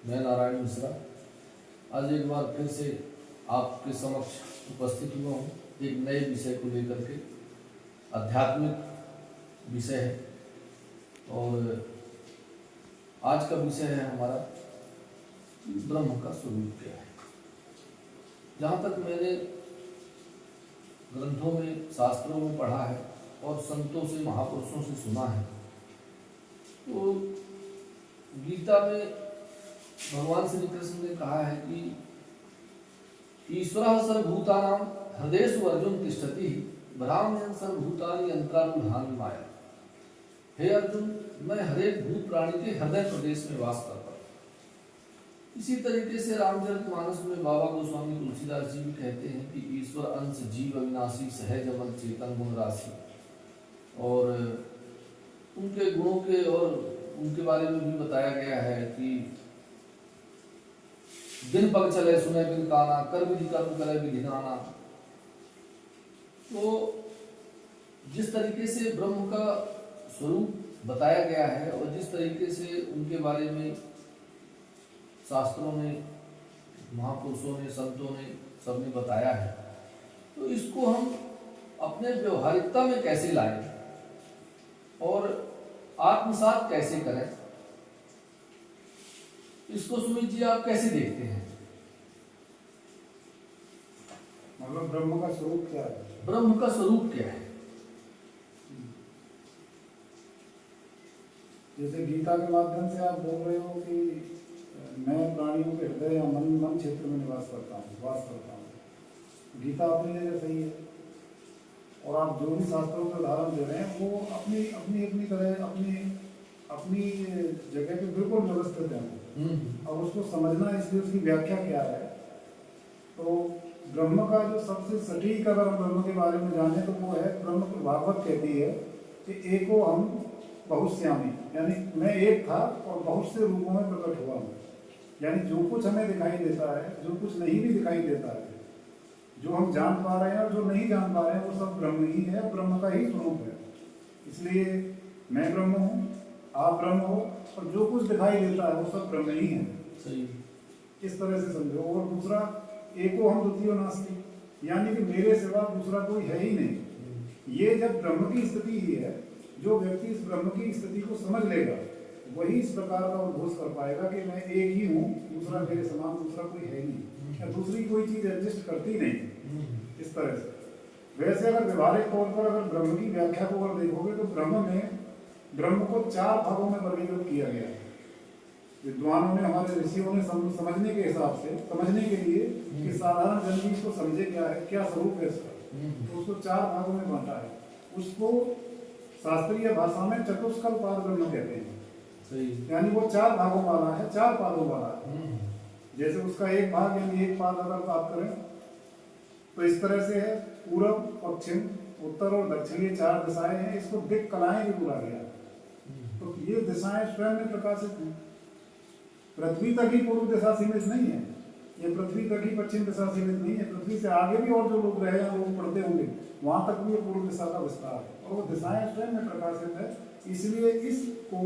मैं नारायण मिश्रा आज एक बार फिर से आपके समक्ष उपस्थित हुआ हूँ एक नए विषय को लेकर के। आध्यात्मिक विषय है और आज का विषय है हमारा ब्रह्म का स्वरूप क्या है। जहाँ तक मैंने ग्रंथों में शास्त्रों में पढ़ा है और संतों से महापुरुषों से सुना है, तो गीता में भगवान श्री कृष्ण ने कहा है कि ईश्वरः सर्वभूतानां हृदयेषु अर्जुन तिष्ठति ब्राह्मण सर्वभूतानि यंत्रारूढ़ानि माया। हे अर्जुन, मैं हरेक भूत प्राणी के हृदय प्रदेश में वास करता हूँ। इसी तरीके से रामचरितमानस में बाबा गोस्वामी तुलसीदास जी भी कहते हैं कि ईश्वर अंश जीव अविनाशी सहज अमल चेतन गुण राशि, और उनके गुणों के और उनके बारे में भी बताया गया है कि दिन पग चले सुने बिन काना, कर विधि कर्म करे विधि नाना। तो जिस तरीके से ब्रह्म का स्वरूप बताया गया है और जिस तरीके से उनके बारे में शास्त्रों ने महापुरुषों ने संतों ने सबने बताया है, तो इसको हम अपने व्यवहारिकता में कैसे लाएं और आत्मसात कैसे करें, इसको सुमित जी आप कैसे देखते हैं? मतलब ब्रह्म का स्वरूप क्या है? ब्रह्म का स्वरूप क्या है? जैसे गीता के माध्यम से आप बोल रहे हो कि मैं प्राणियों के हृदय या मन क्षेत्र में वास करता हूँ। गीता अपनी जगह सही है, और आप जो भी शास्त्रों के उदाहरण दे रहे हैं वो अपनी तरह अपनी जगह पे बिल्कुल व्यवस्थित है। और उसको समझना, इसलिए उसकी व्याख्या क्या है। तो ब्रह्म का जो सबसे सटीक अगर हम ब्रह्म के बारे में जाने तो वो है, ब्रह्म को भागवत कहती है कि एको हम बहुश्यामी, यानी मैं एक था और बहुत से रूपों में प्रकट हुआ हूँ। यानी जो कुछ हमें दिखाई देता है, जो कुछ नहीं भी दिखाई देता है, जो हम जान पा रहे हैं और जो नहीं जान पा रहे हैं, वो सब ब्रह्म ही है, ब्रह्म का ही स्वरूप है। इसलिए मैं ब्रह्म हूँ, आप ब्रह्म हो, और जो कुछ दिखाई देता है वो सब ब्रह्म ही है। सही। इस तरह से समझो। और दूसरा, एको हम द्वितीयो नास्ति, यानी कि मेरे सिवा दूसरा कोई है ही नहीं। ये जब ब्रह्म की स्थिति ही है, जो व्यक्ति इस ब्रह्म की स्थिति को समझ लेगा वही इस प्रकार का उद्घोष कर पाएगा कि मैं एक ही हूँ, दूसरा मेरे समान दूसरा कोई है नहीं, या दूसरी कोई चीज एग्जिस्ट करती नहीं। इस तरह से वैसे अगर व्यवहारिक तौर पर अगर ब्रह्म की व्याख्या को अगर देखोगे तो ब्रह्म को 4 भागों में वर्गीकृत किया गया है। विद्वानों ने, हमारे ऋषियों ने समझने के हिसाब से, समझने के लिए कि साधारण जन भी इसको समझे क्या है, क्या स्वरूप है इसका, तो उसको 4 भागों में बांटा है। उसको शास्त्रीय भाषा में चतुष्कल पाद ब्रह्म कहते हैं। यानी वो 4 भागों वाला है, 4 पादों वाला है। जैसे उसका एक भाग यानी एक पाद अगर बात करें तो इस तरह से है, पूर्व, पश्चिम, उत्तर और दक्षिण, ये 4 दिशाएं हैं। इसको दिक् कलाएं भी बोला गया। तो ये दिशाएं स्वयं में प्रकाशित हैं। पृथ्वी तक ही पूर्व दिशा सीमित नहीं है, ये पृथ्वी तक ही पश्चिम दिशा सीमित नहीं है। पृथ्वी से आगे भी और जो लोग रहे हैं, लोग पढ़ते होंगे, वहां तक भी ये पूर्व दिशा का विस्तार है, और वो दिशाएं स्वयं में प्रकाशित है। इसलिए इसको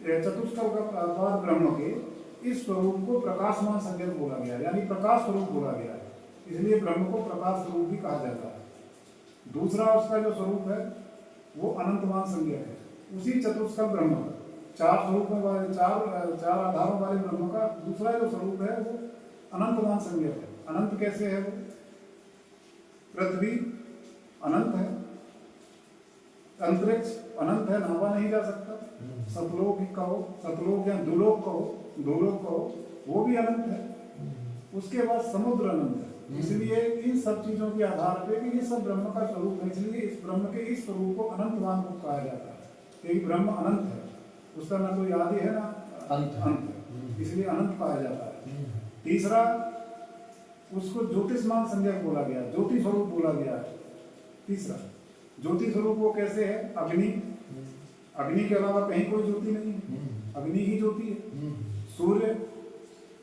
चतुष्कल का ब्रह्म के इस स्वरूप को प्रकाशमान संज्ञक बोला गया, यानी प्रकाश स्वरूप बोला गया है। इसलिए ब्रह्म को प्रकाश स्वरूप भी कहा जाता है। दूसरा उसका जो स्वरूप है वो अनंतमान संज्ञक है। उसी चतुष्कल ब्रह्म का 4 स्वरूपों वाले, 4 आधारों वाले ब्रह्म का दूसरा जो स्वरूप है वो अनंतमान संज्ञक है। अनंत कैसे है वो? पृथ्वी अनंत है, अंतरिक्ष अनंत है, नापा नहीं जा सकता। सतलोक कहो, सतलोक या दुलोक कहो, वो भी अनंत है। उसके बाद समुद्र अनंत है। इसलिए इन सब चीजों के आधार पे कि ये सब ब्रह्म का स्वरूप है, इसलिए इस ब्रह्म के इस स्वरूप को अनंतवान रूप कहा जाता है। क्योंकि ब्रह्म अनंत है, उसका ना कोई आदि है ना अंत है, इसलिए अनंत कहा जाता है। तीसरा, उसको ज्योतिषमान संज्ञक बोला गया, ज्योति स्वरूप बोला गया है। तीसरा ज्योति स्वरूप वो कैसे है? अग्नि के अलावा कहीं कोई ज्योति नहीं है, अग्नि ही ज्योति है। सूर्य,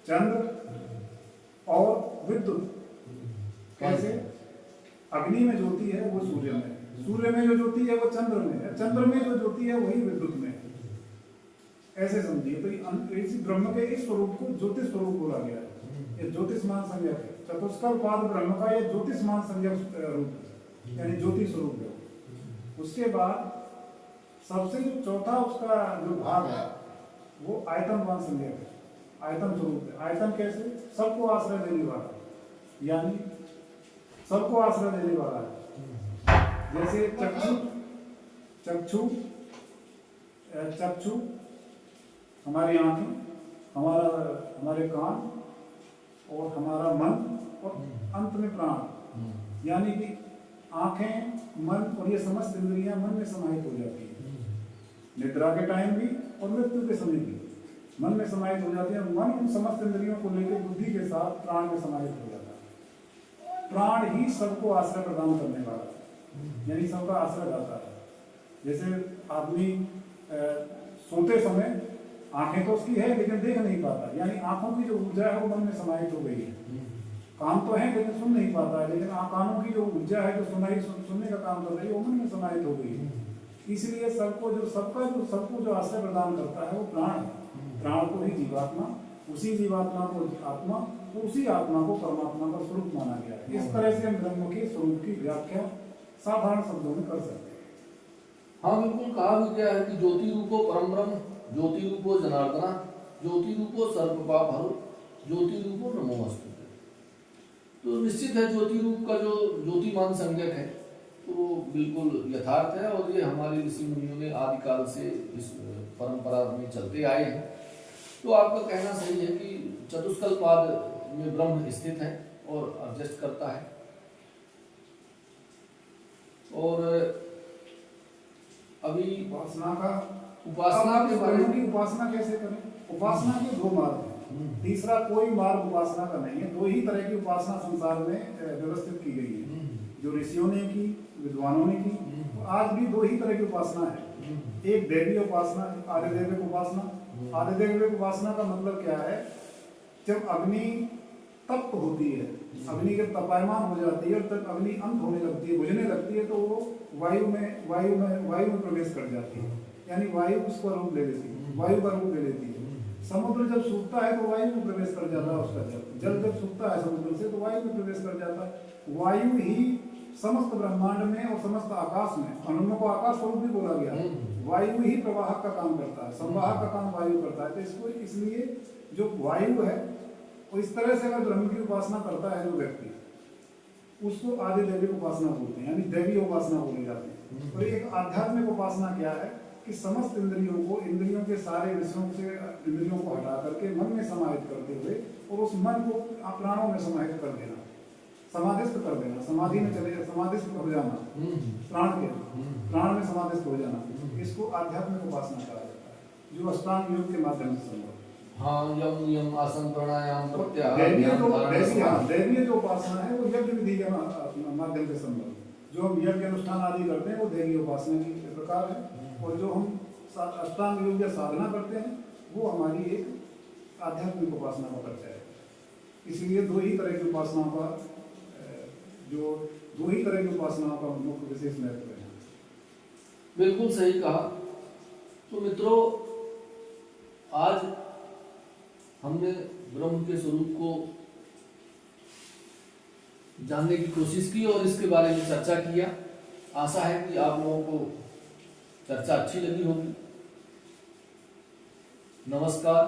चंद्र और विद्युत कैसे? अग्नि में ज्योति है वो सूर्य में, सूर्य में जो ज्योति है वो चंद्र में है, चंद्र में जो ज्योति है वही विद्युत में है। ऐसे समझिए। तो इसी ब्रह्म के इस स्वरूप को ज्योतिष स्वरूप बोला गया है। ये ज्योतिषमान संज्ञक है। चतुष्कल पाद ब्रह्म का ये ज्योतिषमान संज्ञक रूप है, यानी ज्योति स्वरूप है। उसके बाद सबसे जो चौथा उसका जो भाग है वो आयतनवान संज्ञक है, आयतन स्वरूप है। आयतन कैसे? सबको आश्रय देने वाला, यानी सबको आश्रय देने वाला है। जैसे चक्षु हमारी आंखें, हमारे कान और हमारा मन और अंत में प्राण, यानी कि आंखें, मन और ये समस्त इंद्रियां मन में समाहित हो जाती है। निद्रा के टाइम भी और मृत्यु के समय भी मन में समाहित हो जाती है। मन उन समस्त इंद्रियों को लेकर बुद्धि के साथ प्राण में समाहित हो जाता है। प्राण ही सबको आश्रय प्रदान करने वाला है, यानी सबका आश्रय दाता है। जैसे आदमी सोते समय आंखें तो उसकी है लेकिन देख नहीं पाता, यानी आंखों की जो ऊर्जा है वो मन में समाहित हो गई है। कान तो है लेकिन सुन नहीं पाता है, लेकिन कानों की जो ऊर्जा है जो सुनने का काम कर रही है वो मन में समाहित हो गई है। इसलिए सबको जो आश्रय प्रदान करता है वो प्राण है। प्राण को ही जीवात्मा, उसी जीवात्मा को आत्मा, उसी आत्मा को परमात्मा का स्वरूप माना गया है। इस तरह से हम ब्रह्म के स्वरूप की व्याख्या साधारण शब्दों में कर सकते हैं। हाँ, बिल्कुल कहा भी गया है कि ज्योति रूपो परम ब्रह्म, ज्योति रूपो जनार्दना, ज्योति रूपो सर्वपापहरो, ज्योति रूपो नमोस्तुते। तो निश्चित है ज्योति रूप का जो ज्योतिमान संज्ञक है तो वो बिल्कुल यथार्थ है, और ये हमारे ऋषि मुनियों ने आदिकाल से इस परंपरा में चलते आए हैं। तो आपका कहना सही है कि चतुष्कल पाद में ब्रह्म स्थित है और एडजस्ट करता है। और अभी उपासना के बारे में, उपासना कैसे करें? उपासना के दो मार्ग हैं। तीसरा कोई मार्ग उपासना का नहीं है। दो ही तरह की उपासना संसार में व्यवस्थित की गई है, जो ऋषियों ने की, विद्वानों ने की। तो आज भी दो ही तरह की उपासना है। एक दैवीय उपासना, आदिदेविक उपासना। आदिदेविक उपासना का मतलब क्या है? जब अग्नि तप्त होती है, अग्नि के तपायमान हो जाती है और तब अग्नि अंत होने लगती है, बुझने लगती है, तो वो वायु में प्रवेश कर जाती है, यानी वायु उसका रूप ले लेती है, वायु का रूप ले लेती है। समुद्र जब सूखता है तो वायु में प्रवेश कर जाता है उसका जल जब सूखता है समुद्र से तो वायु में प्रवेश कर जाता है। वायु ही समस्त ब्रह्मांड में और समस्त आकाश में, हनुमान को आकाश स्वरूप भी बोला गया, वायु ही प्रवाहक का काम करता है, संवाहक का काम वायु करता है। तो इसको इसलिए जो वायु है वो इस तरह से अगर ब्रह्म की उपासना करता है जो व्यक्ति, उसको आदि दैविक उपासना बोलते हैं, यानी दैवीय उपासना बोली जाती है। और एक आध्यात्मिक उपासना क्या है कि समस्त इंद्रियों के सारे विषयों से इंद्रियों को हटा करके मन में समाहित करते हुए और उस मन को प्राणों में समाहित कर देना, समाधिस्थ कर देना, समाधि में समाधिस्थ हो जाना, प्राण में समाधिस्थ हो जाना, इसको आध्यात्मिक उपासना कहा जाता है, जो अष्टांग योग के माध्यम से संभव। हाँ, यम नियम आसन प्राणायाम प्रत्याहार दैवीय जो उपासना है वो यज्ञ विधि के माध्यम से संभव। जो हम यज्ञ अनुष्ठान आदि करते हैं वो दैवीय उपासना की प्रकार है, और जो हम अष्टांग योग या साधना करते हैं वो हमारी एक आध्यात्मिक उपासना का परिचय है। इसलिए दो ही तरह की उपासनाओं का मुख्य विशेष महत्व है। बिल्कुल सही कहा। तो मित्रों, आज हमने ब्रह्म के स्वरूप को जानने की कोशिश की और इसके बारे में चर्चा किया। आशा है कि आप लोगों को चर्चा अच्छी लगी होगी। नमस्कार।